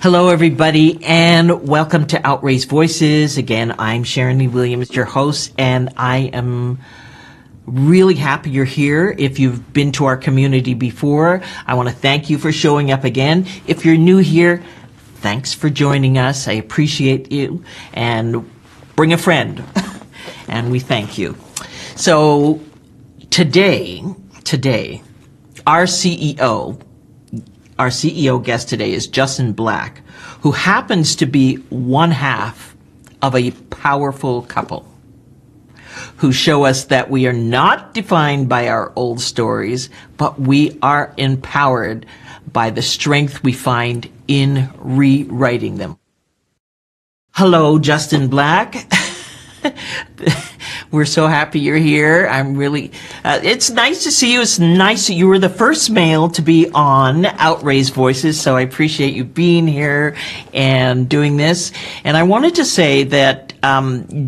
Hello, everybody, and welcome to Outraised Voices. Again, I'm Sharon Lee Williams, your host, and I am really happy you're here. If you've been to our community before, I want to thank you for showing up again. If you're new here, thanks for joining us. I appreciate you, and bring a friend, and we thank you. So today, our CEO guest today is Justin Black, who happens to be one half of a powerful couple who show us that we are not defined by our old stories, but we are empowered by the strength we find in rewriting them. Hello, Justin Black. We're so happy you're here. I'm really, it's nice to see you. It's nice that you were the first male to be on Outraised Voices, so I appreciate you being here and doing this. And I wanted to say that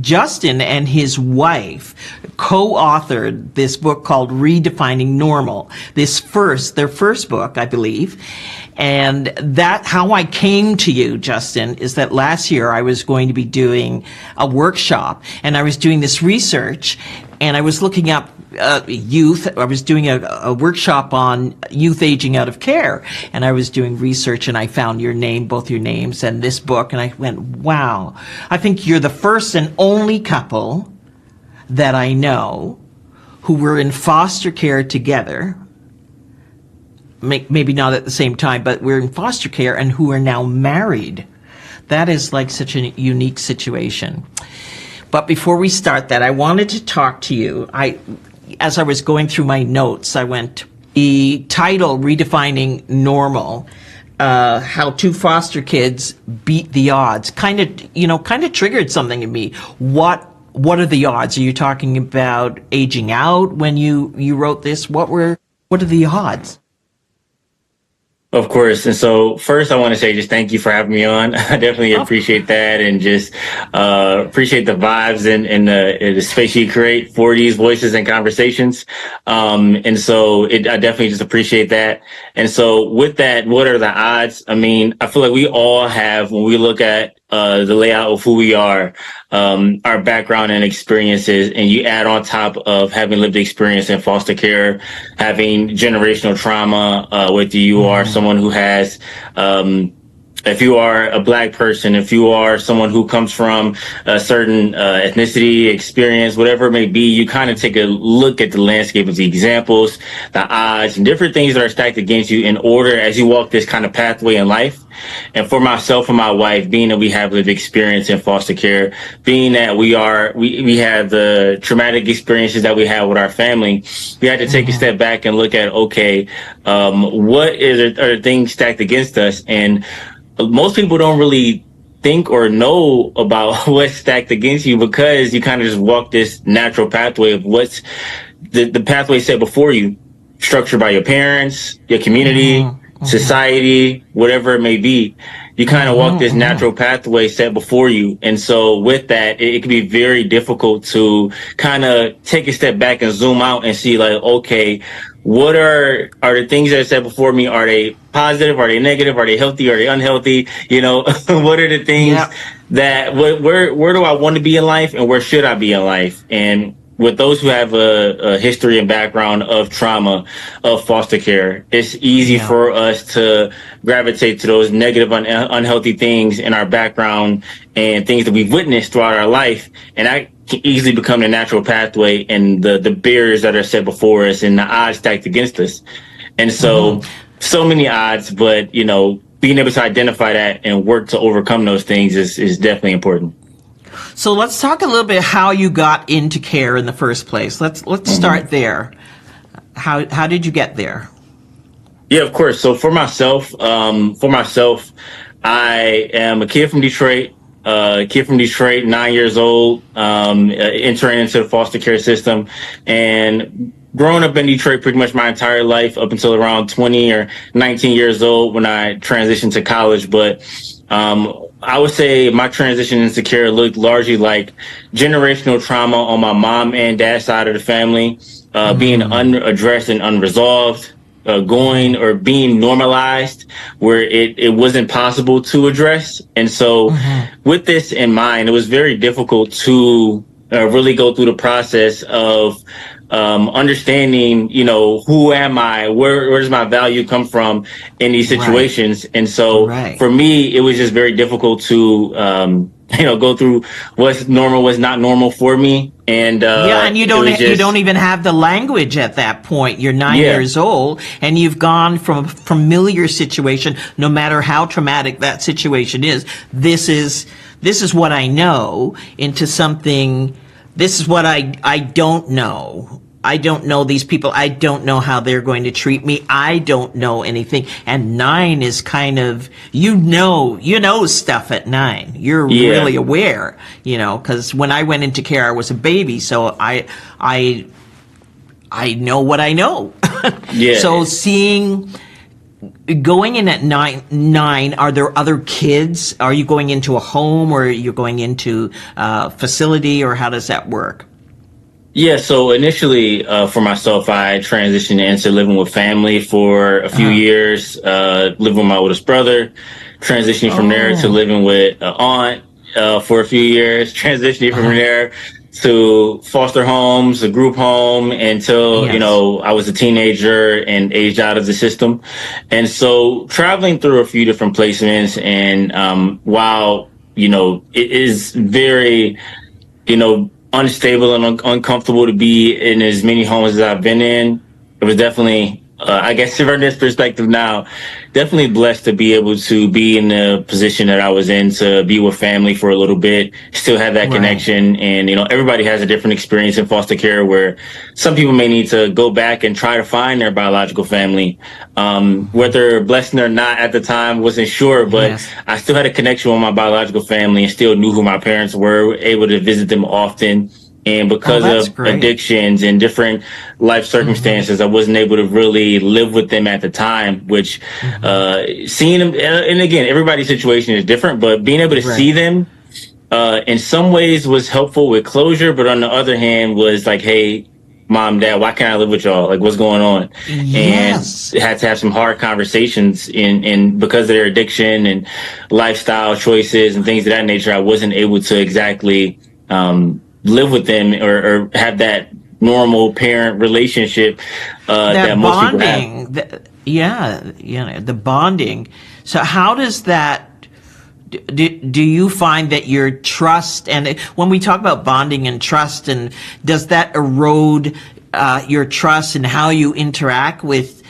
Justin and his wife co-authored this book called Redefining Normal, their first book, I believe. And that, how I came to you, Justin, is that last year I was going to be doing a workshop, and I was doing this research, and I was looking up youth. I was doing a workshop on youth aging out of care, and I was doing research, and I found your name, both your names, and this book, and I went, wow, I think you're the first and only couple that I know who were in foster care together, maybe not at the same time, but we're in foster care and who are now married. That is like such a unique situation. But before we start that, I wanted to talk to you. As I was going through my notes, I went, the title, Redefining Normal, how two foster kids beat the odds, kind of triggered something in me. What are the odds? Are you talking about aging out when you wrote this? What are the odds? Of course. And so first I want to say just thank you for having me on. I definitely appreciate that, and just appreciate the vibes and the space you create for these voices and conversations. And so I definitely just appreciate that. And so with that, what are the odds? I mean, I feel like we all have, when we look at the layout of who we are, our background and experiences, and you add on top of having lived experience in foster care, having generational trauma, whether you are someone who has, if you are a Black person, if you are someone who comes from a certain ethnicity, experience, whatever it may be, you kind of take a look at the landscape of the examples, the odds, and different things that are stacked against you in order as you walk this kind of pathway in life. And for myself and my wife, being that we have lived experience in foster care, being that we have the traumatic experiences that we have with our family, we had to take a step back and look at, okay, what are things stacked against us? And most people don't really think or know about what's stacked against you, because you kind of just walk this natural pathway of what's the pathway set before you, structured by your parents, your community, society, whatever it may be. You kind of walk this natural pathway set before you. And so with that, it can be very difficult to kind of take a step back and zoom out and see, like, okay, what are the things that are set before me? Are they positive? Are they negative? Are they healthy? Are they unhealthy? You know, what are the things that, where do I want to be in life, and where should I be in life? And with those who have a history and background of trauma, of foster care, it's easy for us to gravitate to those negative, unhealthy things in our background and things that we've witnessed throughout our life. And that can easily become the natural pathway and the barriers that are set before us and the odds stacked against us. And so, so many odds, but, you know, being able to identify that and work to overcome those things is definitely important. So let's talk a little bit how you got into care in the first place. Let's start there. How did you get there? Yeah, of course. So for myself, I am a kid from Detroit. 9 years old, entering into the foster care system, and growing up in Detroit pretty much my entire life up until around 20 or 19 years old when I transitioned to college. But I would say my transition into care looked largely like generational trauma on my mom and dad's side of the family, being unaddressed and unresolved. going or being normalized where it wasn't possible to address. And so with this in mind, it was very difficult to really go through the process of understanding, who am I? Where does my value come from in these situations? And so for me, it was just very difficult to, go through what's normal, what's not normal for me. And and you don't even have the language at that point. You're 9 years old, and you've gone from a familiar situation, no matter how traumatic that situation is. This is what I know, into something. This is what I don't know. I don't know these people. I don't know how they're going to treat me. I don't know anything. And 9 is kind of, you know stuff at 9. You're really aware, because when I went into care, I was a baby. So I know what I know. So going in at nine, are there other kids? Are you going into a home, or are you going into a facility, or how does that work? Yeah, so initially for myself, I transitioned into living with family for a few years, living with my oldest brother, transitioning from there to living with an aunt for a few years, transitioning from there to foster homes, a group home, until, I was a teenager and aged out of the system. And so traveling through a few different placements, and while, it is very, unstable and uncomfortable to be in as many homes as I've been in, it was definitely, I guess from this perspective now, definitely blessed to be able to be in the position that I was in, to be with family for a little bit, still have that connection. And, everybody has a different experience in foster care, where some people may need to go back and try to find their biological family. Whether blessed or not at the time, wasn't sure, but I still had a connection with my biological family and still knew who my parents were, able to visit them often. And because of addictions and different life circumstances, I wasn't able to really live with them at the time, which seeing them, and again, everybody's situation is different, but being able to see them in some ways was helpful with closure, but on the other hand was like, hey, Mom, Dad, why can't I live with y'all? Like, what's going on? And had to have some hard conversations in because of their addiction and lifestyle choices and things of that nature. I wasn't able to exactly live with them or have that normal parent relationship that most bonding, people have. The bonding. So how does that, do you find that your trust, and when we talk about bonding and trust, and does that erode your trust in how you interact with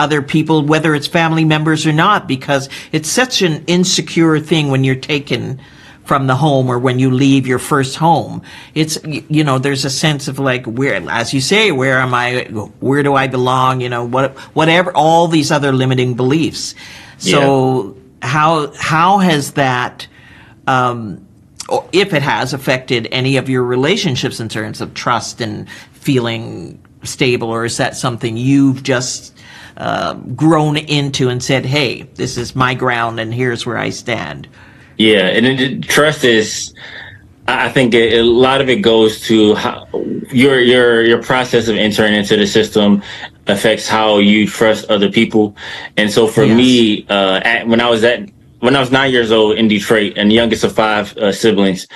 other people, whether it's family members or not? Because it's such an insecure thing when you're taken from the home, or when you leave your first home. It's, there's a sense of like, where, as you say, where am I? Where do I belong? Whatever, all these other limiting beliefs. So how has that, or if it has, affected any of your relationships in terms of trust and feeling stable, or is that something you've just grown into and said, hey, this is my ground and here's where I stand? Yeah, and trust is, I think a lot of it goes to how your process of entering into the system affects how you trust other people. And so for me, when I was 9 years old in Detroit, and the youngest of 5 siblings,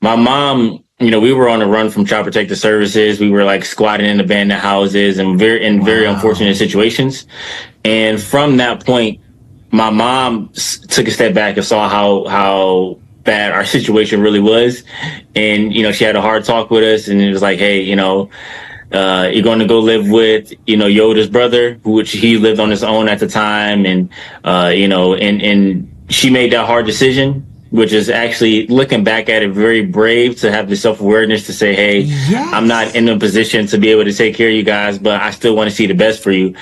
my mom, we were on the run from Child Protective Services. We were like squatting in abandoned houses and very unfortunate situations. And from that point, my mom took a step back and saw how bad our situation really was. And, she had a hard talk with us, and it was like, hey, you're going to go live with, your oldest brother, which he lived on his own at the time. And, and she made that hard decision, which is actually, looking back at it, very brave to have the self-awareness to say, hey, I'm not in a position to be able to take care of you guys, but I still want to see the best for you.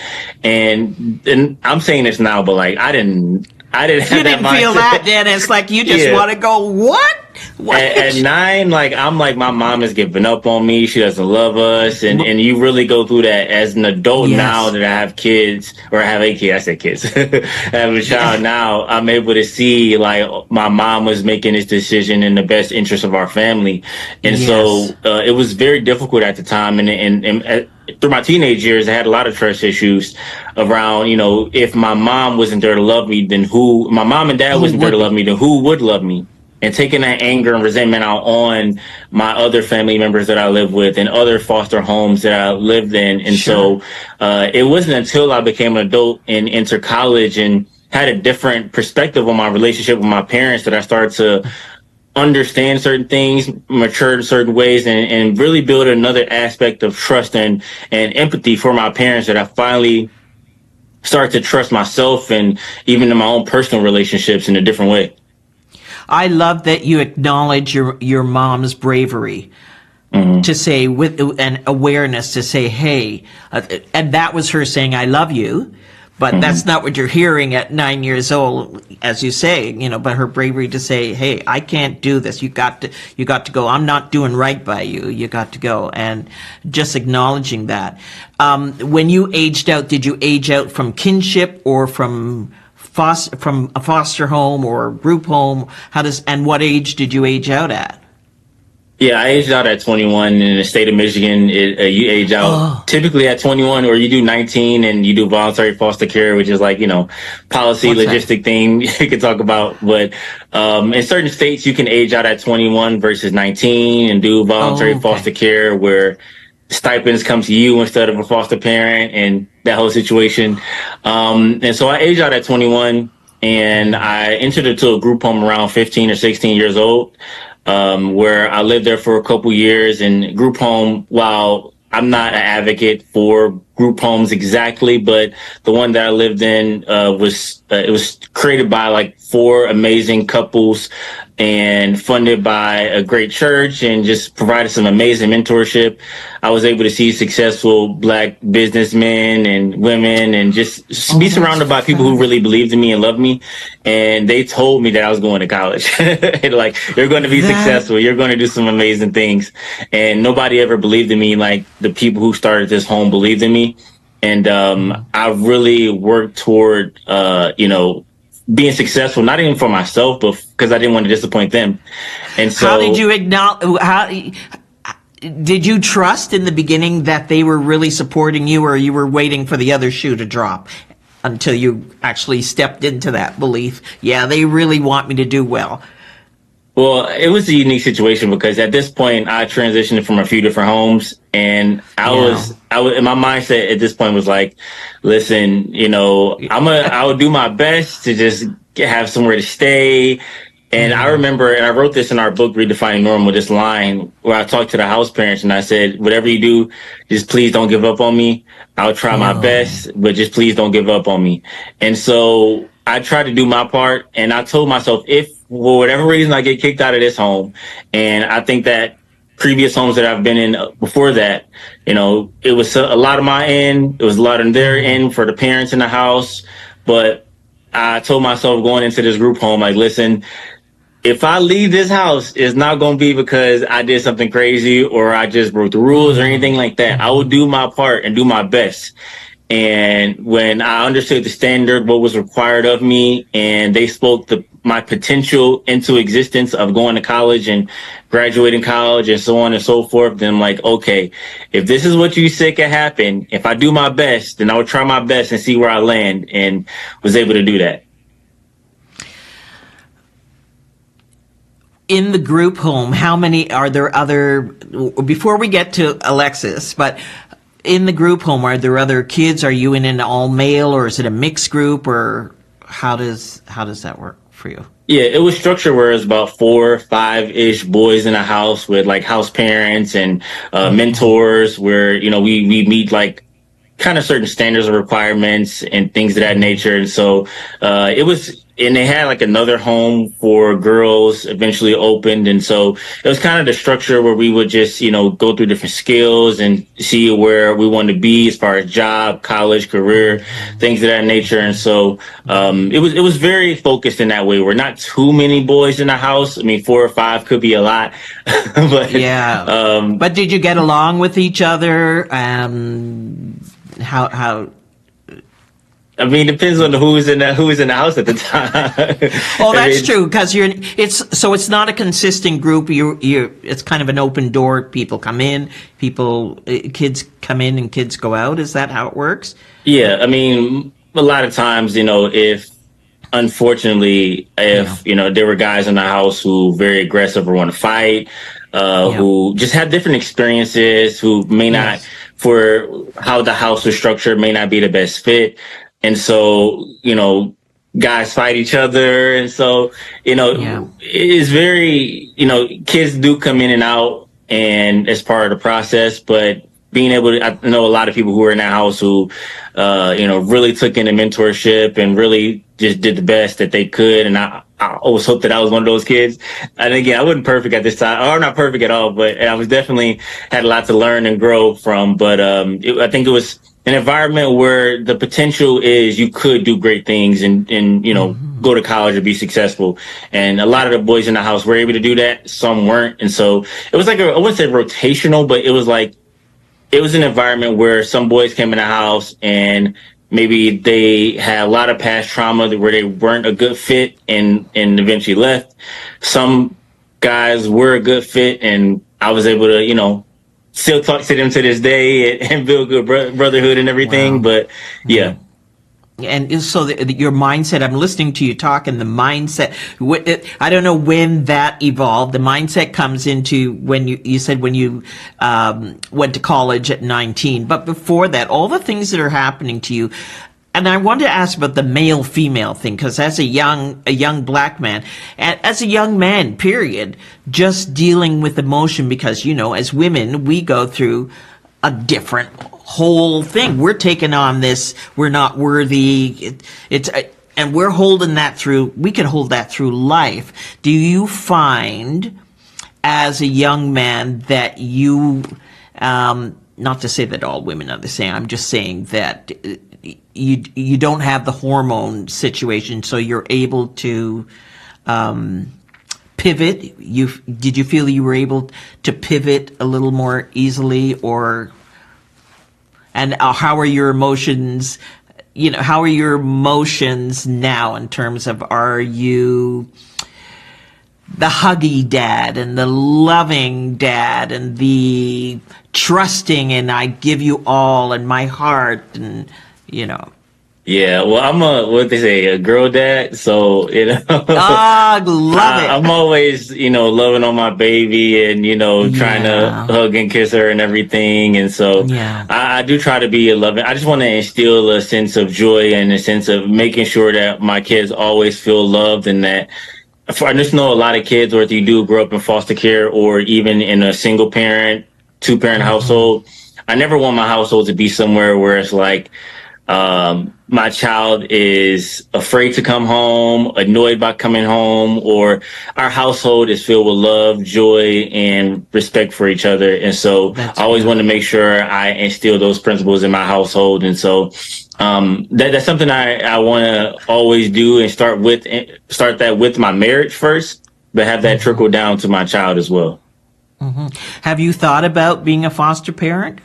And I'm saying this now, but like, I didn't have that mindset. You didn't feel that then. It's like you just want to go, what? What? At 9, like I'm like my mom is giving up on me. She doesn't love us, and you really go through that as an adult now Yes. that I have kids or I have a kid. I said kids. I have a child Yeah. now. I'm able to see like my mom was making this decision in the best interest of our family, and Yes. so it was very difficult at the time, and through my teenage years, I had a lot of trust issues around, if my mom wasn't there to love me, then who, my mom and dad Who wasn't there to would love be? me, then who would love me? And taking that anger and resentment out on my other family members that I live with and other foster homes that I lived in. And Sure. so, it wasn't until I became an adult and entered college and had a different perspective on my relationship with my parents that I started to understand certain things, mature in certain ways, and really build another aspect of trust and empathy for my parents that I finally started to trust myself and even in my own personal relationships in a different way. I love that you acknowledge your mom's bravery Hmm. to say with an awareness to say, hey, and that was her saying, I love you. But that's Hmm. not what you're hearing at 9 years old, as you say, but her bravery to say, hey, I can't do this. You got to go. I'm not doing right by you. You got to go. And just acknowledging that. When you aged out, did you age out from kinship or from a foster home or group home? And what age did you age out at? Yeah, I aged out at 21 in the state of Michigan. You age out Oh, typically at 21, or you do 19 and you do voluntary foster care, which is like, policy what's that? logistic thing you could talk about. But in certain states, you can age out at 21 versus 19 and do voluntary Oh, okay. foster care where stipends come to you instead of a foster parent and that whole situation. And so I aged out at 21 and I entered into a group home around 15 or 16 years old, where I lived there for a couple years. And group home, while I'm not an advocate for group homes exactly, but the one that I lived in it was created by like four amazing couples and funded by a great church and just provided some amazing mentorship. I was able to see successful Black businessmen and women and just be Oh, that's surrounded by people who fabulous. really believed in me and loved me. And they told me that I was going to college. Like, you're going to be That successful. You're going to do some amazing things. And nobody ever believed in me like the people who started this home believed in me. And I really worked toward, being successful, not even for myself, but because I didn't want to disappoint them. And How did so, you acknowledge? How did you trust in the beginning that they were really supporting you, or you were waiting for the other shoe to drop until you actually stepped into that belief? Yeah, they really want me to do well. well, it was a unique situation because at this point I transitioned from a few different homes, and Yeah. and my mindset at this point was like, listen, I would do my best to just have somewhere to stay. And I remember, and I wrote this in our book, Redefining Normal, this line where I talked to the house parents and I said, whatever you do, just please don't give up on me. I'll try my Oh, best, but just please don't give up on me. And so I tried to do my part, and I told myself, if for whatever reason I get kicked out of this home, and I think that previous homes that I've been in before that, it was a lot of my end, it was a lot of their end for the parents in the house. But I told myself going into this group home, like, listen, if I leave this house, it's not going to be because I did something crazy or I just broke the rules or anything like that. I will do my part and do my best. And when I understood the standard, what was required of me, and they spoke my potential into existence of going to college and graduating college and so on and so forth, then I'm like, okay, if this is what you said can happen, if I do my best, then I will try my best and see where I land, and was able to do that. in the group home, how many are there other, before we get to Alexis, but in the group home, are there other kids? Are you in an all male, or is it a mixed group, or how does that work for you? Yeah, it was structured where it's about 4, 5-ish boys in a house with like house parents and mentors where, we meet like kind of certain standards and requirements and things of that nature. And so and they had like another home for girls eventually opened. And so it was kind of the structure where we would just, go through different skills and see where we wanted to be as far as job, college, career, things of that nature. And so it was very focused in that way. We're not too many boys in the house. I mean, 4 or 5 could be a lot. But yeah. But did you get along with each other? How? I mean, it depends on who was in the house at the time. Oh, that's true, because it's not a consistent group. It's kind of an open door. People come in, kids come in and kids go out. Is that how it works? Yeah, I mean, a lot of times, unfortunately, there were guys in the house who very aggressive or want to fight, who just have different experiences, who may not, for how the house was structured, may not be the best fit. And so, guys fight each other. And so, it's very, kids do come in and out and as part of the process, but being able to, I know a lot of people who were in that house who, really took in the mentorship and really just did the best that they could. And I always hoped that I was one of those kids. And again, I wasn't perfect at this time, or not perfect at all, but I was definitely had a lot to learn and grow from. But I think it was an environment where the potential is you could do great things and go to college and be successful. And a lot of the boys in the house were able to do that. Some weren't. And so it was like I wouldn't say rotational, but it was an environment where some boys came in the house and maybe they had a lot of past trauma where they weren't a good fit and eventually left. Some guys were a good fit and I was able to, still talk to them to this day and build good brotherhood and everything. Wow. But yeah. And so your mindset, I'm listening to you talk, and the mindset, I don't know when that evolved. The mindset comes into when you said when you went to college at 19. But before that, all the things that are happening to you. And I wanted to ask about the male-female thing, because as a young black man, and as a young man, period, just dealing with emotion, because, as women, we go through a different whole thing. We're taking on this, we're not worthy, and we're holding that through, we can hold that through life. Do you find, as a young man, that you, not to say that all women are the same, I'm just saying that you don't have the hormone situation, so you're able to pivot? Did you feel you were able to pivot a little more easily, and how are your emotions? How are your emotions now in terms of, are you the huggy dad and the loving dad and the trusting and I give you all and my heart and Yeah, well, I'm a girl dad, so love it. I'm always loving on my baby and trying to hug and kiss her and everything, and so I do try to be a loving. I just want to instill a sense of joy and a sense of making sure that my kids always feel loved, and that I just know a lot of kids, or if you do grow up in foster care or even in a single parent, 2-parent household, I never want my household to be somewhere where it's like my child is afraid to come home, annoyed by coming home, or our household is filled with love, joy, and respect for each other. And so I always want to make sure I instill those principles in my household. And so that's something I want to always do, and start that with my marriage first, but have that trickle down to my child as well. Have you thought about being a foster parent?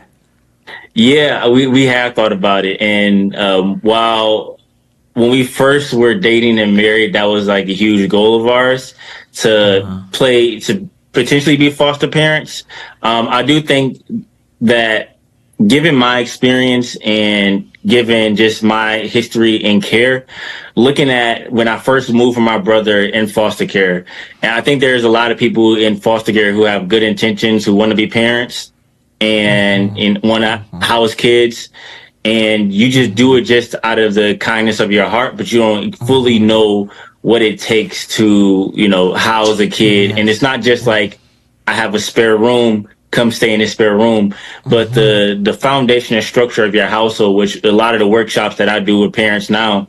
Yeah, we have thought about it. And when we first were dating and married, that was like a huge goal of ours to potentially be foster parents. I do think that given my experience and given just my history and care, looking at when I first moved from my brother in foster care, and I think there's a lot of people in foster care who have good intentions, who want to be parents and want to house kids, and you just do it just out of the kindness of your heart, but you don't fully know what it takes to, house a kid. And it's not just like I have a spare room come stay in this spare room. But the foundation and structure of your household, which a lot of the workshops that I do with parents now,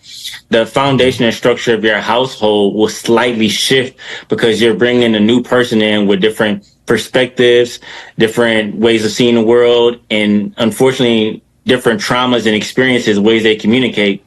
the foundation and structure of your household will slightly shift because you're bringing a new person in with different perspectives, different ways of seeing the world, and unfortunately, different traumas and experiences, ways they communicate.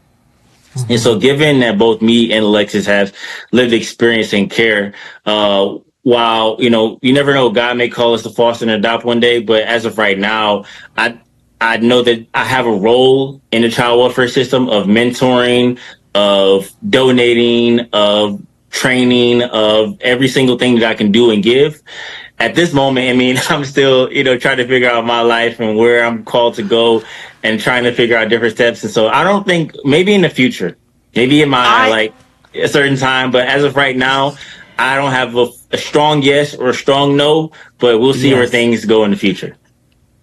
And so given that both me and Alexis have lived experience and care, while, you never know, God may call us to foster and adopt one day, but as of right now, I know that I have a role in the child welfare system of mentoring, of donating, of training, of every single thing that I can do and give. At this moment, I mean, I'm still, trying to figure out my life and where I'm called to go and trying to figure out different steps. And so I don't think, maybe in the future, maybe in my a certain time, but as of right now, I don't have a strong yes or a strong no, but we'll see where things go in the future.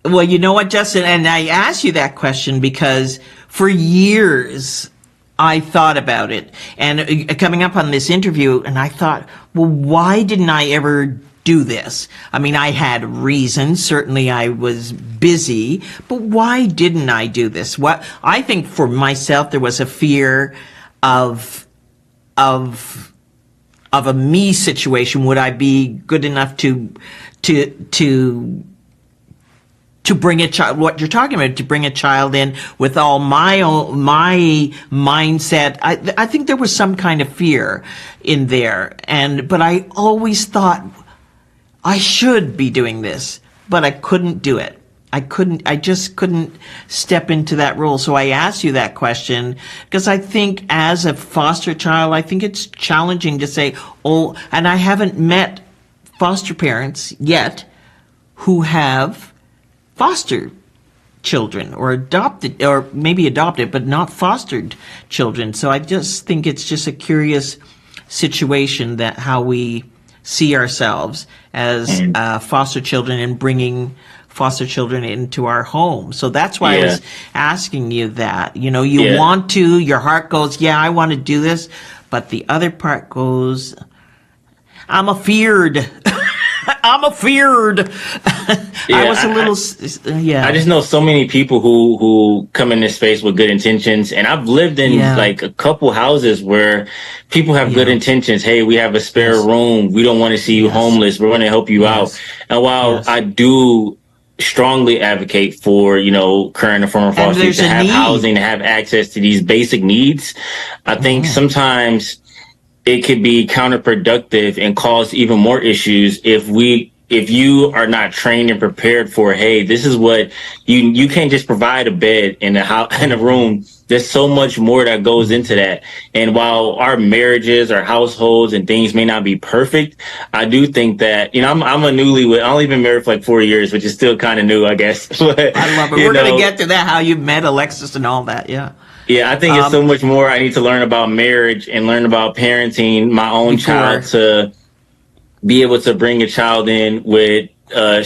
Well, you know what, Justin, and I asked you that question because for years I thought about it, and coming up on this interview, and I thought, well, why didn't I ever do this? I mean, I had reasons. Certainly I was busy, but why didn't I do this? What I think for myself, there was a fear of a me situation. Would I be good enough to bring a child, what you're talking about, to bring a child in with all my mindset? I think there was some kind of fear in there. But I always thought I should be doing this, but I couldn't do it. I just couldn't step into that role. So I asked you that question because I think as a foster child, I think it's challenging to say, and I haven't met foster parents yet who have foster children or adopted, or maybe adopted, but not fostered children. So I just think it's just a curious situation that how we see ourselves as foster children and bringing foster children into our home. So that's why I was asking you that. You want to, your heart goes, yeah, I want to do this, but the other part goes, I'm afeared. I'm afeared. I was a little, I just know so many people who come in this space with good intentions, and I've lived in like a couple houses where people have good intentions. Hey, we have a spare room. We don't want to see you homeless. We're going to help you out. And while I do strongly advocate for, current and former fosters to have housing, to have access to these basic needs, I think sometimes it could be counterproductive and cause even more issues if you are not trained and prepared for, hey, this is what you can't just provide a bed in a room. There's so much more that goes into that. And while our marriages, our households and things may not be perfect, I do think that, I'm a newlywed. I've only been married for like 4 years, which is still kind of new, I guess. But, I love it. We're going to get to that, how you met Alexis and all that. Yeah. Yeah, I think it's so much more I need to learn about marriage and learn about parenting my own child to be able to bring a child in with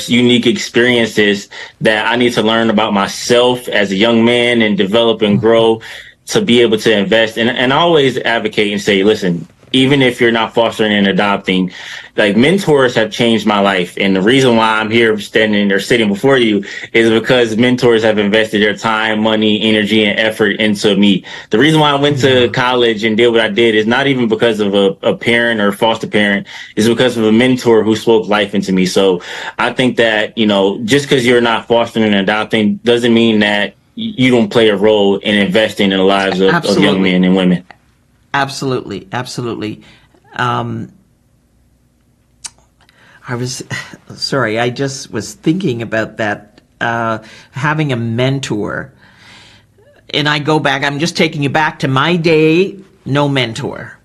unique experiences that I need to learn about myself as a young man and develop and grow to be able to invest. And I always advocate and say, listen, even if you're not fostering and adopting, like, mentors have changed my life. And the reason why I'm here standing or sitting before you is because mentors have invested their time, money, energy, and effort into me. The reason why I went to college and did what I did is not even because of a parent or foster parent. It's because of a mentor who spoke life into me. So I think that, just because you're not fostering and adopting doesn't mean that you don't play a role in investing in the lives of young men and women. Absolutely. Absolutely. I just was thinking about that, having a mentor. And I go back, I'm just taking you back to my day, no mentor.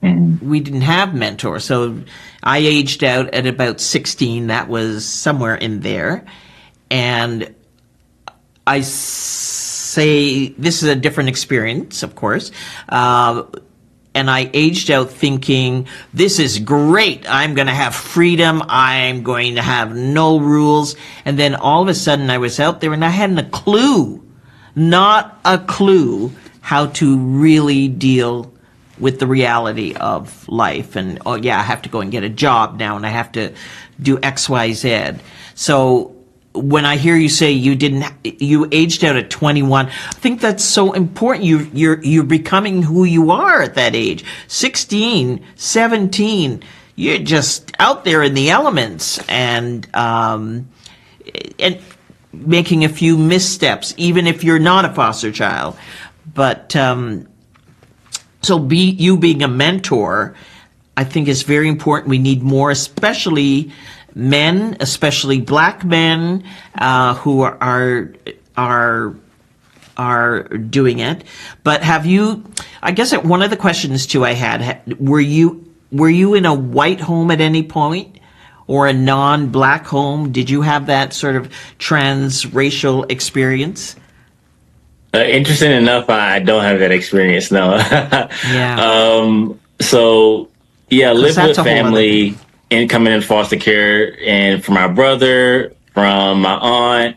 We didn't have mentors. So I aged out at about 16. That was somewhere in there. And I say this is a different experience, of course. And I aged out thinking, this is great. I'm going to have freedom. I'm going to have no rules. And then all of a sudden I was out there and I hadn't a clue, not a clue, how to really deal with the reality of life. And, oh yeah, I have to go and get a job now, and I have to do X, Y, Z. So when I hear you say you aged out at 21, I think that's so important. You're becoming who you are at that age. 16, 17, you're just out there in the elements, and making a few missteps, even if you're not a foster child. But so you being a mentor, I think is very important. We need more, especially men, especially black men, who are doing it. But have you? I guess one of the questions too I had: were you in a white home at any point, or a non-black home? Did you have that sort of transracial experience? Interesting enough, I don't have that experience. No. Yeah. So yeah, live with that's a whole other family thing. and coming in foster care, and from my brother, from my aunt,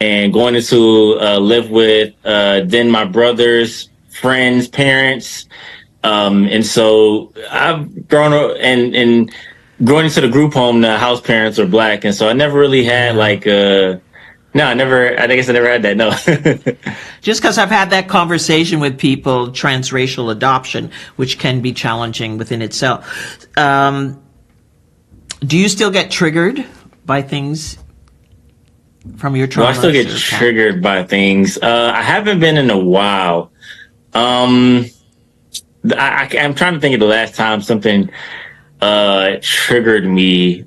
and going into live with then my brother's friends' parents. And so I've grown up and going into the group home, the house parents are black, and so I never really had Yeah. like no, I never. I guess I never had that. No. Just because I've had that conversation with people, transracial adoption, which can be challenging within itself. Do you still get triggered by things from your Well, I trauma? still get triggered by things. I haven't been in a while. I'm trying to think of the last time something triggered me.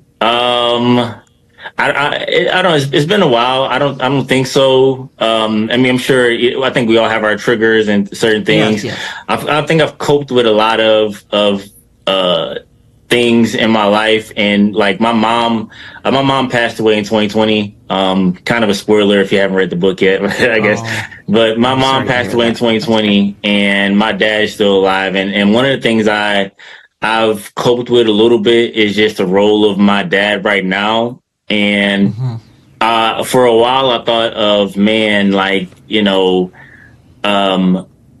I don't know. It's been a while. I don't think so. I mean, I'm sure. I think we all have our triggers and certain things. Yes. I think I've coped with a lot of things in my life, and like my mom passed away in 2020. Kind of a spoiler if you haven't read the book yet, I guess. But my mom passed away in 2020, and my dad is still alive. And one of the things I've coped with a little bit is just the role of my dad right now. And for a while, I thought of, man, like,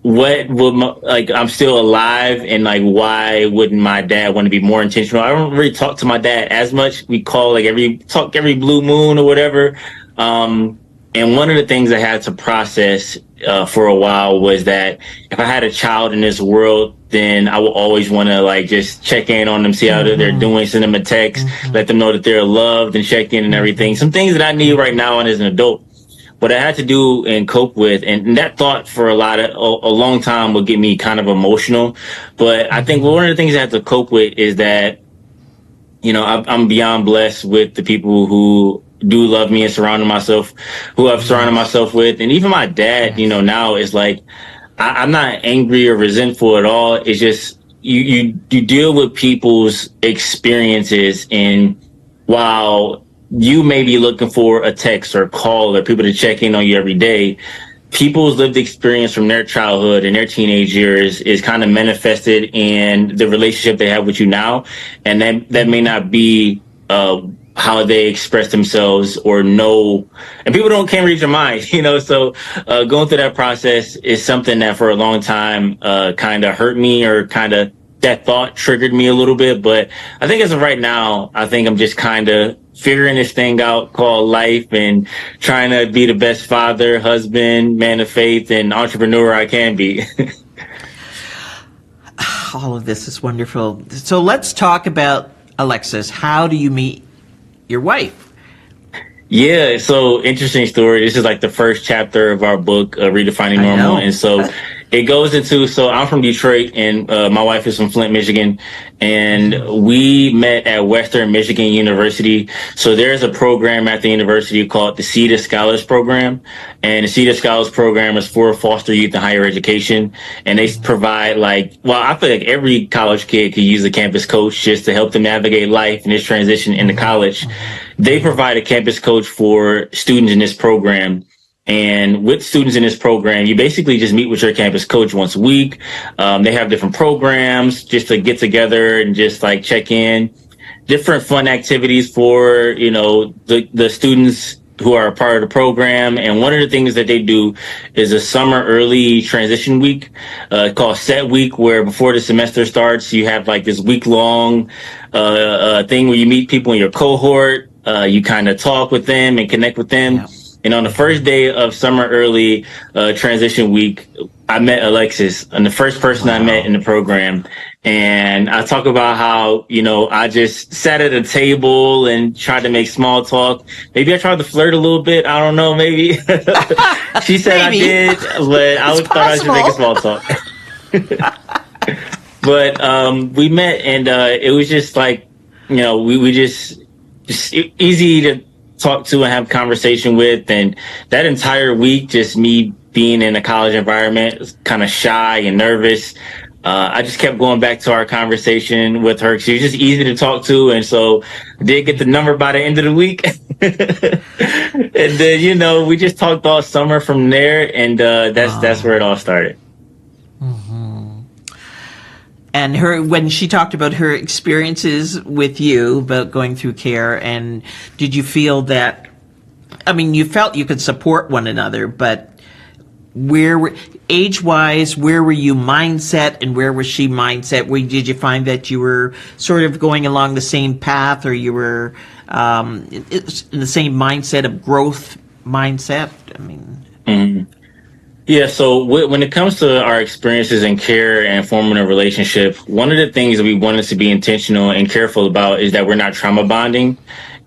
what would I'm still alive, and like, why wouldn't my dad want to be more intentional? I don't really talk to my dad as much. We call like every blue moon or whatever. And one of the things I had to process for a while was that if I had a child in this world, then I will always want to like just check in on them, see how they're doing, send them a text, let them know that they're loved and check in and everything. Some things that I need right now and as an adult. What I had to do and cope with, and that thought for a long time would get me kind of emotional. But I think one of the things I had to cope with is that, I'm beyond blessed with the people who do love me and who I've surrounded myself with. And even my dad, now is like, I'm not angry or resentful at all. It's just you deal with people's experiences, and while you may be looking for a text or a call or people to check in on you every day, people's lived experience from their childhood and their teenage years is kind of manifested in the relationship they have with you now. And that may not be how they express themselves or know, and people can't read your mind, so going through that process is something that for a long time kind of hurt me, or kind of that thought triggered me a little bit. But I think as of right now, I think I'm just kind of figuring this thing out called life, and trying to be the best father, husband, man of faith, and entrepreneur I can be. All of this is wonderful. So let's talk about Alexis. How do you meet your wife? Yeah, so interesting story. This is like the first chapter of our book, Redefining Normal. And so it goes into, so I'm from Detroit, and my wife is from Flint, Michigan, and we met at Western Michigan University. So there's a program at the university called the Seed of Scholars Program, and the Seed of Scholars Program is for foster youth in higher education, and they provide I feel like every college kid could use a campus coach just to help them navigate life and this transition into college. They provide a campus coach for students in this program. And with students in this program, you basically just meet with your campus coach once a week. They have different programs just to get together and just check in, different fun activities for, the students who are a part of the program. And one of the things that they do is a summer early transition week, called Set Week, where before the semester starts, you have like this week long, thing where you meet people in your cohort. You kind of talk with them and connect with them. Yeah. And on the first day of summer early, transition week, I met Alexis, and the first person I met in the program. And I talk about how, I just sat at a table and tried to make small talk. Maybe I tried to flirt a little bit. I don't know, maybe. She said I did, but I thought I should make a small talk. But we met, and it was just like, we just easy to talk to and have conversation with. And that entire week, just me being in a college environment, kind of shy and nervous. I just kept going back to our conversation with her. She was just easy to talk to. And so I did get the number by the end of the week. And then, we just talked all summer from there. And that's where it all started. Mm-hmm. And when she talked about her experiences with you, about going through care, and did you feel that, you felt you could support one another, but age-wise, where were you mindset and where was she mindset? Did you find that you were sort of going along the same path, or you were in the same mindset of growth mindset? Mm-hmm. Yeah, so when it comes to our experiences in care and forming a relationship, one of the things that we wanted to be intentional and careful about is that we're not trauma bonding.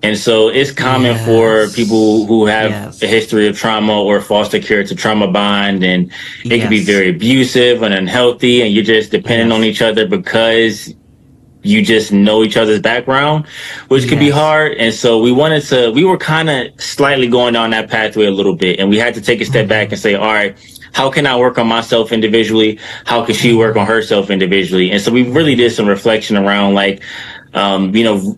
And so it's common for people who have a history of trauma or foster care to trauma bond, and it can be very abusive and unhealthy, and you're just dependent on each other because you just know each other's background, which can be hard. And so we were kind of slightly going down that pathway a little bit, and we had to take a step back and say, all right, how can I work on myself individually? How can she work on herself individually? And so we really did some reflection around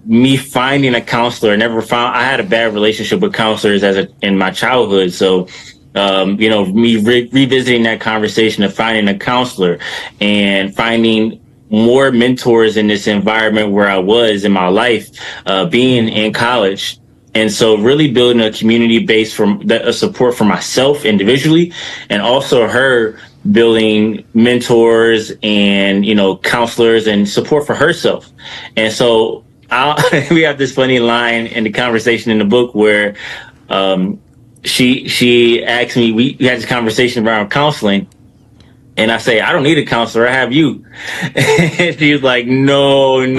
me finding a counselor. I had a bad relationship with counselors in my childhood. So, me revisiting that conversation of finding a counselor and finding more mentors in this environment where I was in my life, being in college. And so really building a community base a support for myself individually, and also her building mentors and, counselors and support for herself. And so we have this funny line in the conversation in the book where she asked me, we had this conversation around counseling. And I say, I don't need a counselor, I have you. And she was like, no. And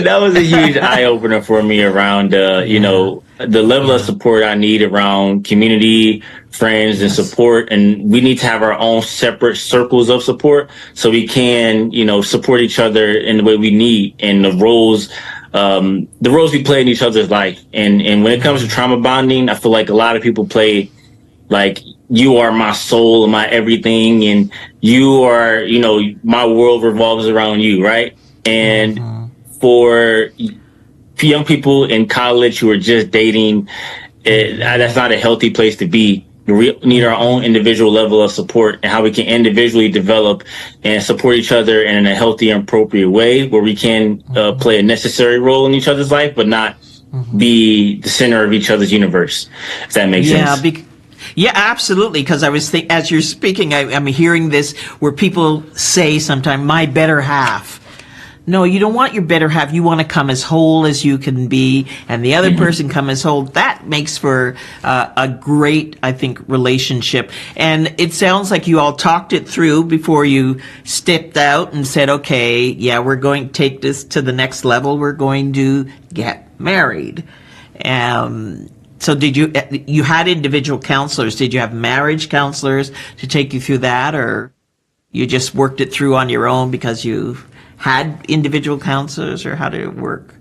that was a huge eye opener for me around, the level of support I need around community, friends, and support. And we need to have our own separate circles of support so we can, support each other in the way we need, and the roles we play in each other's life. And when it comes to trauma bonding, I feel like a lot of people play like, you are my soul and my everything, and you are, my world revolves around you, right? And for young people in college who are just dating, that's not a healthy place to be. We need our own individual level of support, and how we can individually develop and support each other in a healthy and appropriate way, where we can play a necessary role in each other's life, but not be the center of each other's universe, if that makes sense. Yeah, absolutely. Because I was as you're speaking, I'm hearing this where people say sometimes, my better half. No, you don't want your better half. You want to come as whole as you can be, and the other person come as whole. That makes for a great, I think, relationship. And it sounds like you all talked it through before you stepped out and said, okay, yeah, we're going to take this to the next level. We're going to get married. So you had individual counselors. Did you have marriage counselors to take you through that, or you just worked it through on your own because you had individual counselors, or how did it work?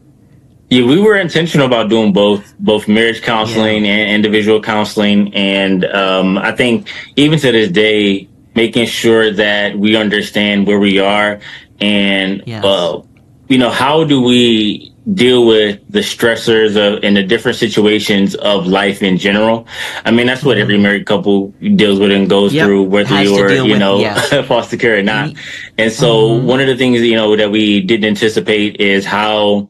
Yeah, we were intentional about doing both marriage counseling and individual counseling. And I think even to this day, making sure that we understand where we are and, how do we deal with the stressors and the different situations of life in general. I mean, that's what every married couple deals with and goes through, whether you're foster care or not. And so one of the things, that we didn't anticipate is how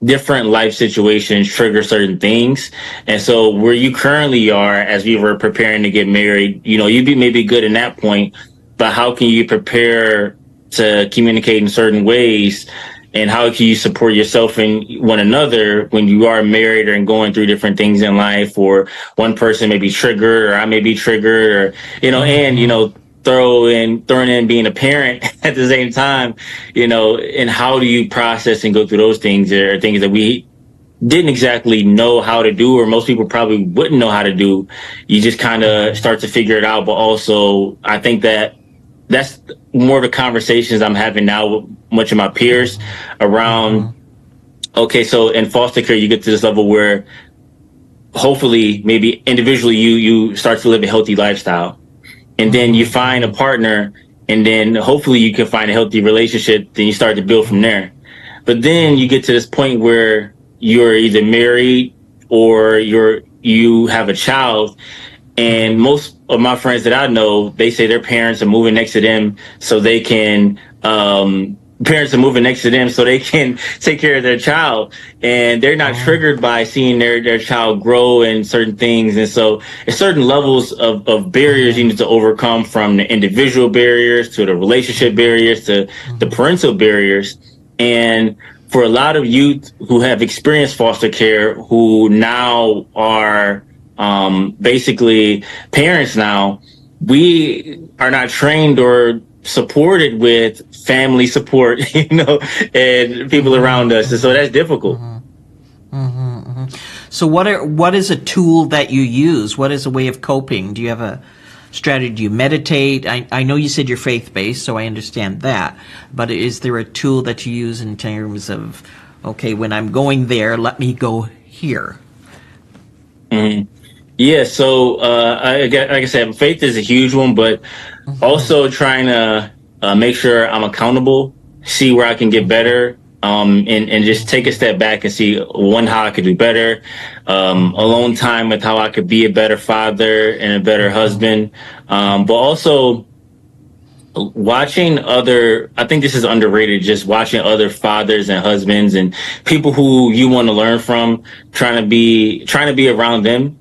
different life situations trigger certain things. And so where you currently are, as we were preparing to get married, you'd be maybe good in that point, but how can you prepare to communicate in certain ways? And how can you support yourself and one another when you are married and going through different things in life, or one person may be triggered, or I may be triggered, or, throwing in being a parent at the same time, and how do you process and go through those things? There are things that we didn't exactly know how to do, or most people probably wouldn't know how to do. You just kind of start to figure it out. But also, I think that's more of the conversations I'm having now with much of my peers around, okay, so in foster care, you get to this level where hopefully maybe individually you start to live a healthy lifestyle. And then you find a partner, and then hopefully you can find a healthy relationship. Then you start to build from there. But then you get to this point where you're either married or you have a child. And most of my friends that I know, they say their parents are moving next to them so they can, take care of their child, and they're not triggered by seeing their child grow in certain things. And so there's certain levels of barriers you need to overcome, from the individual barriers to the relationship barriers to the parental barriers. And for a lot of youth who have experienced foster care, who now are basically parents now, we are not trained or supported with family support, and people around us. And so that's difficult. So what is a tool that you use? What is a way of coping? Do you have a strategy? Do you meditate? I know you said you're faith-based, so I understand that. But is there a tool that you use in terms of, okay, when I'm going there, let me go here? Yeah, so like I said, faith is a huge one, but also trying to make sure I'm accountable, see where I can get better, and just take a step back and see, one, how I could do better, alone time with how I could be a better father and a better husband, but also watching I think this is underrated, just watching other fathers and husbands and people who you want to learn from, trying to be around them.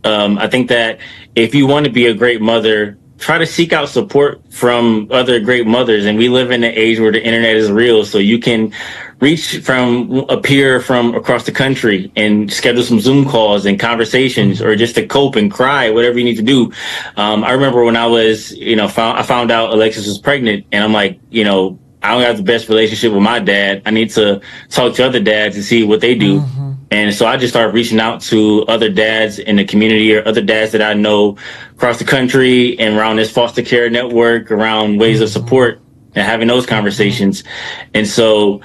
I think that if you want to be a great mother, try to seek out support from other great mothers. And we live in an age where the internet is real, so you can reach from a peer from across the country and schedule some Zoom calls and conversations, or just to cope and cry, whatever you need to do. I remember when I was, I found out Alexis was pregnant, and I'm like, I don't have the best relationship with my dad. I need to talk to other dads and see what they do. And so I just started reaching out to other dads in the community, or other dads that I know across the country and around this foster care network, around ways of support, and having those conversations. And so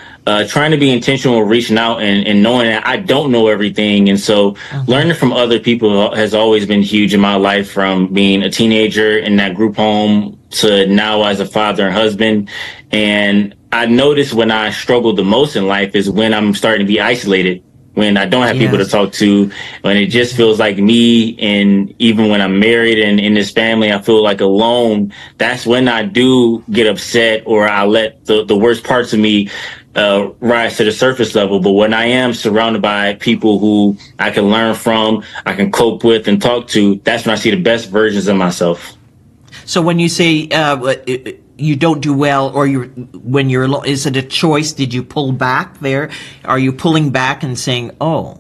trying to be intentional with reaching out and knowing that I don't know everything. And so learning from other people has always been huge in my life, from being a teenager in that group home to now as a father and husband. And I noticed when I struggle the most in life is when I'm starting to be isolated, when I don't have people to talk to, when it just feels like me. And even when I'm married and in this family, I feel like alone. That's when I do get upset, or I let the worst parts of me rise to the surface level. But when I am surrounded by people who I can learn from, I can cope with and talk to, that's when I see the best versions of myself. So when you say you don't do well, or when you're alone, is it a choice? Did you pull back there? Are you pulling back and saying, oh,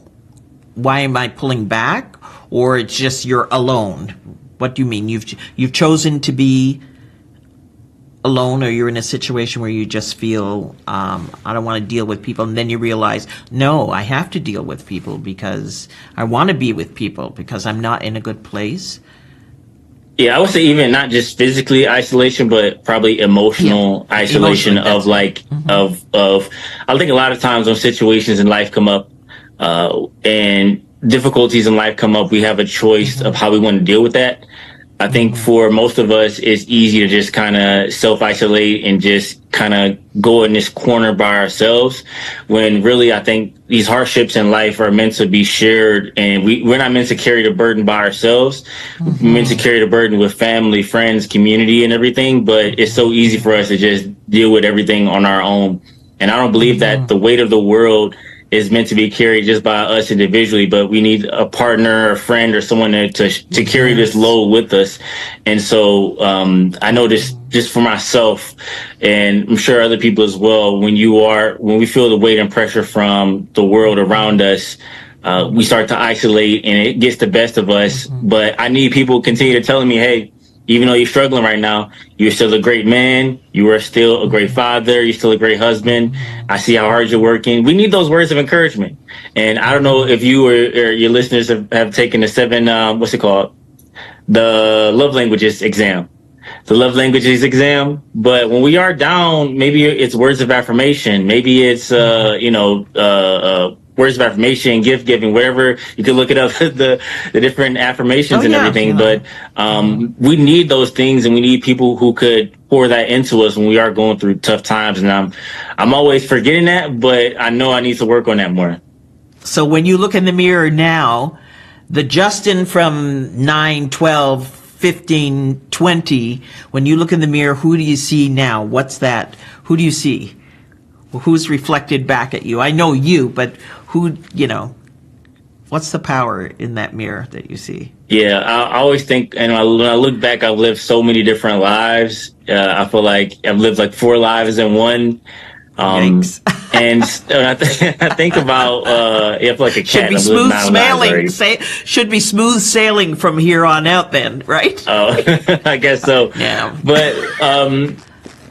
why am I pulling back? Or it's just you're alone? What do you mean? You've chosen to be alone, or you're in a situation where you just feel, I don't want to deal with people, and then you realize, no, I have to deal with people because I want to be with people because I'm not in a good place? Yeah, I would say even not just physically isolation, but probably emotional isolation of like, of I think a lot of times when situations in life come up, and difficulties in life come up, we have a choice of how we want to deal with that. I think for most of us, it's easy to just kind of self-isolate and just kind of go in this corner by ourselves, when really I think these hardships in life are meant to be shared, and we're not meant to carry the burden by ourselves. We're meant to carry the burden with family, friends, community, and everything, but it's so easy for us to just deal with everything on our own. And I don't believe that the weight of the world is meant to be carried just by us individually, but we need a partner, a friend, or someone to carry this load with us. And so I know this just for myself, and I'm sure other people as well. When we feel the weight and pressure from the world around us, we start to isolate, and it gets the best of us. But I need people to continue to telling me, hey, even though you're struggling right now, you're still a great man. You are still a great father. You're still a great husband. I see how hard you're working. We need those words of encouragement. And I don't know if you or your listeners have taken the 7, what's it called? The love languages exam. The love languages exam. But when we are down, maybe it's words of affirmation. Maybe it's, words of affirmation, gift giving, whatever. You can look it up, the different affirmations and everything. But we need those things, and we need people who could pour that into us when we are going through tough times. And I'm always forgetting that, but I know I need to work on that more. So when you look in the mirror now, the Justin from 9, 12, 15, 20, when you look in the mirror, who do you see now? What's that? Who do you see? Who's reflected back at you? I know you, but who, what's the power in that mirror that you see? Yeah, I always think, and when I look back, I've lived so many different lives. I feel like I've lived like 4 lives in one. Thanks. And when I think about, if like a cat, should be smooth sailing. Should be smooth sailing from here on out, then, right? Oh, I guess so. Yeah. But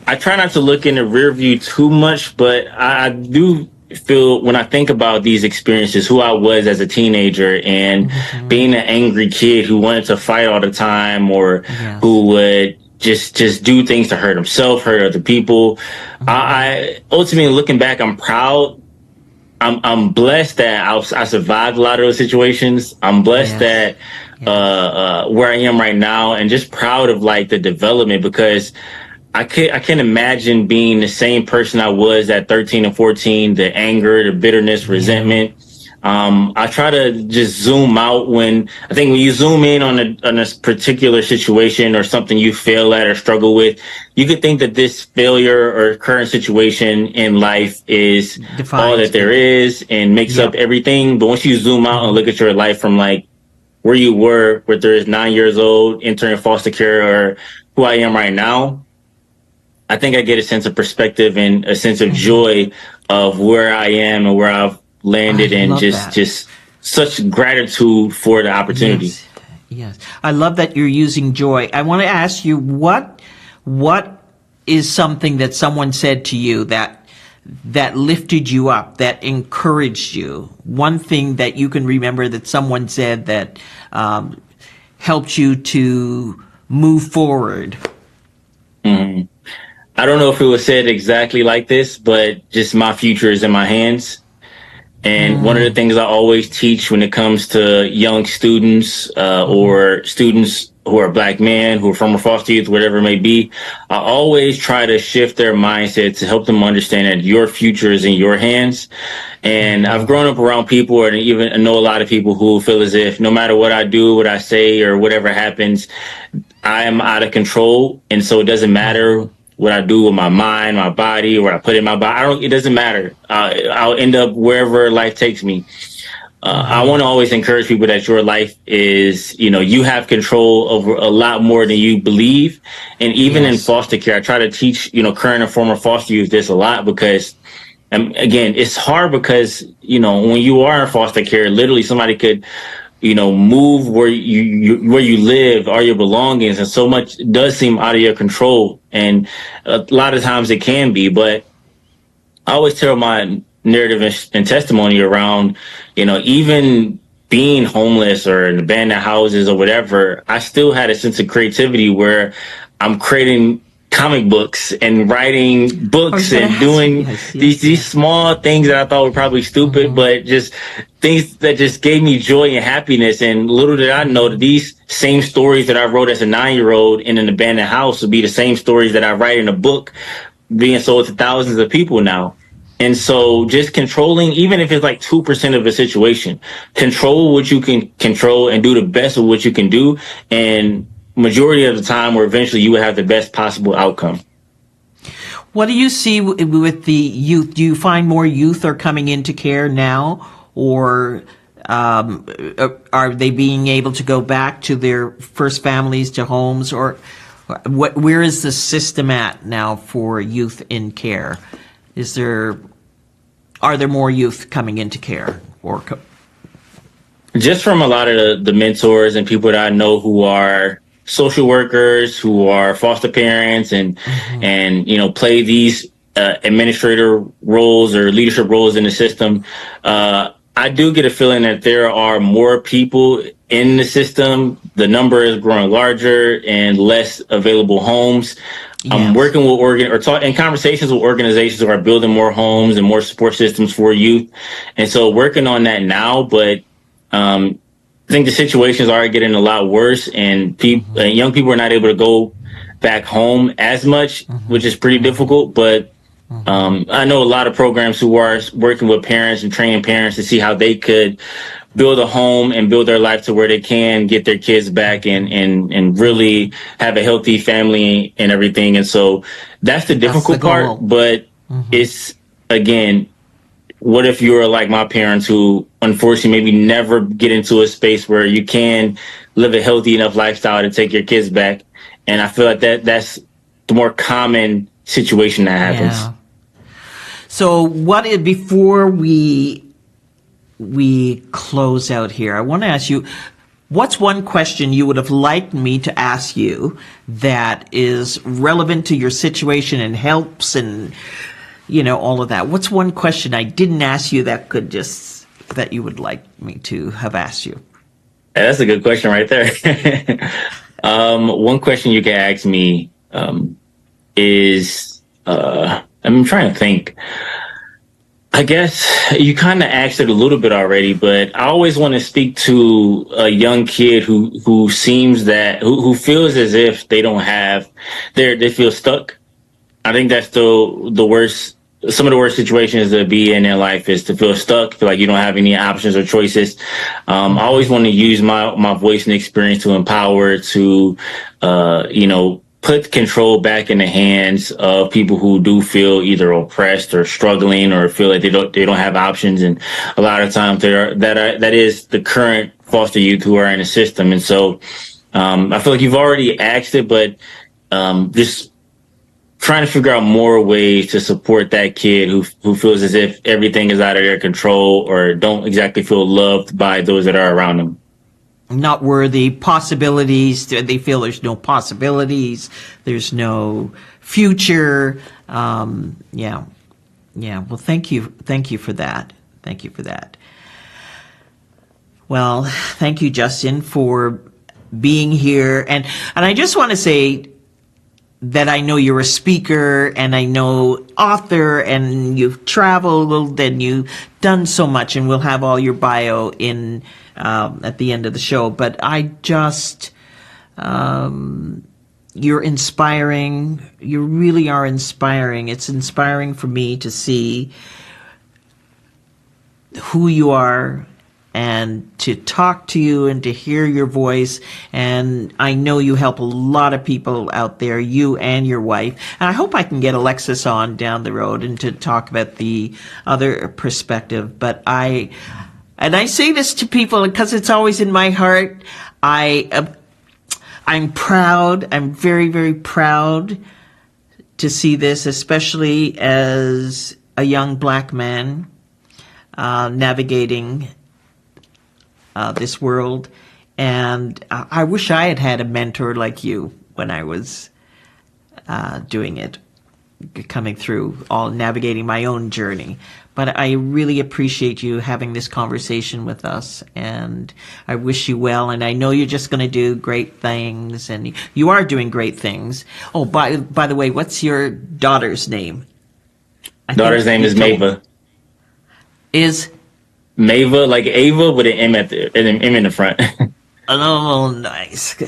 I try not to look in the rear view too much, but I do feel when I think about these experiences, who I was as a teenager and being an angry kid who wanted to fight all the time, or who would just do things to hurt himself, hurt other people. I ultimately, looking back, I'm proud. I'm blessed that I survived a lot of those situations. I'm blessed that where I am right now, and just proud of like the development, because I can't imagine being the same person I was at 13 and 14, the anger, the bitterness, resentment. I try to just zoom out when you zoom in on a particular situation or something you fail at or struggle with, you could think that this failure or current situation in life is all that there is and makes up everything. But once you zoom out and look at your life from like where you were, whether it's 9 years old, entering foster care, or who I am right now, I think I get a sense of perspective and a sense of joy of where I am and where I've landed, and just such gratitude for the opportunity. Yes. I love that you're using joy. I want to ask you, what is something that someone said to you that lifted you up, that encouraged you? One thing that you can remember that someone said that helped you to move forward? Mm-hmm. I don't know if it was said exactly like this, but just my future is in my hands. And one of the things I always teach when it comes to young students or students who are Black men, who are former foster youth, whatever it may be, I always try to shift their mindset to help them understand that your future is in your hands. And I've grown up around people, and even know a lot of people who feel as if no matter what I do, what I say, or whatever happens, I am out of control. And so it doesn't matter what I do with my mind, my body, or what I put in my body. It doesn't matter. I'll end up wherever life takes me. I want to always encourage people that your life is, you have control over a lot more than you believe. And even in foster care, I try to teach, current and former foster youth this a lot, because again, it's hard because, when you are in foster care, literally somebody could, move where you live, all your belongings, and so much does seem out of your control. And a lot of times it can be, but I always tell my narrative and testimony around, even being homeless or in abandoned houses or whatever, I still had a sense of creativity where I'm creating comic books and writing books and doing these small things that I thought were probably stupid, but just things that just gave me joy and happiness. And little did I know that these same stories that I wrote as a 9-year-old in an abandoned house would be the same stories that I write in a book being sold to thousands of people now. And so just controlling, even if it's like 2% of a situation, control what you can control and do the best of what you can do. And majority of the time, where eventually you will have the best possible outcome. What do you see with the youth? Do you find more youth are coming into care now, or are they being able to go back to their first families, to homes, or where is the system at now for youth in care? Are there more youth coming into care, or Just from a lot of the mentors and people that I know who are social workers, who are foster parents, and play these administrator roles or leadership roles in the system. I do get a feeling that there are more people in the system. The number is growing larger and less available homes. I'm yes? working with in conversations with organizations who are building more homes and more support systems for youth, and so working on that now. But I think the situations are getting a lot worse, and young people are not able to go back home as much, which is pretty difficult. But I know a lot of programs who are working with parents and training parents to see how they could build a home and build their life to where they can get their kids back and really have a healthy family and everything. And so that's the That's the difficult part. goal. But it's, again, what if you're like my parents who unfortunately maybe never get into a space where you can live a healthy enough lifestyle to take your kids back? And I feel like that's the more common situation that happens. Yeah. So before we close out here, I want to ask you, what's one question you would have liked me to ask you that is relevant to your situation and helps and all of that? What's one question I didn't ask you that you would like me to have asked you? That's a good question right there. One question you can ask me is, I'm trying to think. I guess you kind of asked it a little bit already, but I always want to speak to a young kid who who feels as if they don't have, they feel stuck. I think that's the worst. Some of the worst situations to be in their life is to feel stuck, feel like you don't have any options or choices. I always want to use my voice and experience to empower, to put control back in the hands of people who do feel either oppressed or struggling or feel like they don't have options. And a lot of times that is the current foster youth who are in the system. And so I feel like you've already asked it, but just trying to figure out more ways to support that kid who feels as if everything is out of their control or don't exactly feel loved by those that are around them. Not worthy, possibilities. They feel there's no possibilities. There's no future. Yeah. Well, thank you for that. Thank you for that. Well, thank you, Justin, for being here. And I just want to say that I know you're a speaker and I know author and you've traveled and you've done so much, and we'll have all your bio in at the end of the show. But I just, you're inspiring. You really are inspiring. It's inspiring for me to see who you are and to talk to you and to hear your voice. And I know you help a lot of people out there, you and your wife. And I hope I can get Alexis on down the road and to talk about the other perspective. But I say this to people because it's always in my heart. I'm proud. I'm very, very proud to see this, especially as a young black man navigating this world. And I wish I had had a mentor like you when I was doing it, coming through navigating my own journey. But I really appreciate you having this conversation with us, and I wish you well. And I know you're just going to do great things, and you are doing great things. Oh, by the way, what's your daughter's name? Daughter's name is Mava. Is Mava, like Ava with an M in the front. Oh, nice.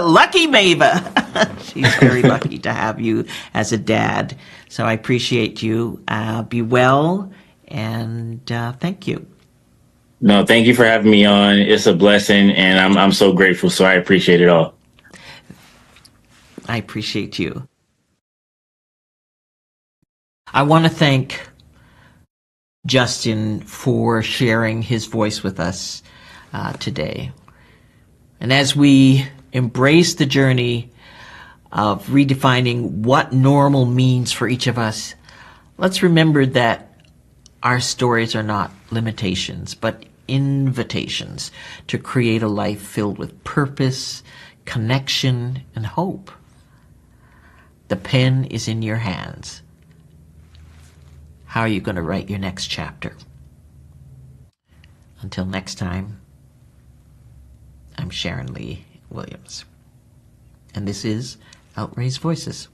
Lucky Mava. She's very lucky to have you as a dad. So I appreciate you. Be well, and thank you. No, thank you for having me on. It's a blessing, and I'm so grateful. So I appreciate it all. I appreciate you. I want to thank Justin for sharing his voice with us today. And as we embrace the journey of redefining what normal means for each of us, let's remember that our stories are not limitations, but invitations to create a life filled with purpose, connection, and hope. The pen is in your hands. How are you going to write your next chapter? Until next time, I'm Sharon Lee Williams, and this is Outraised Voices.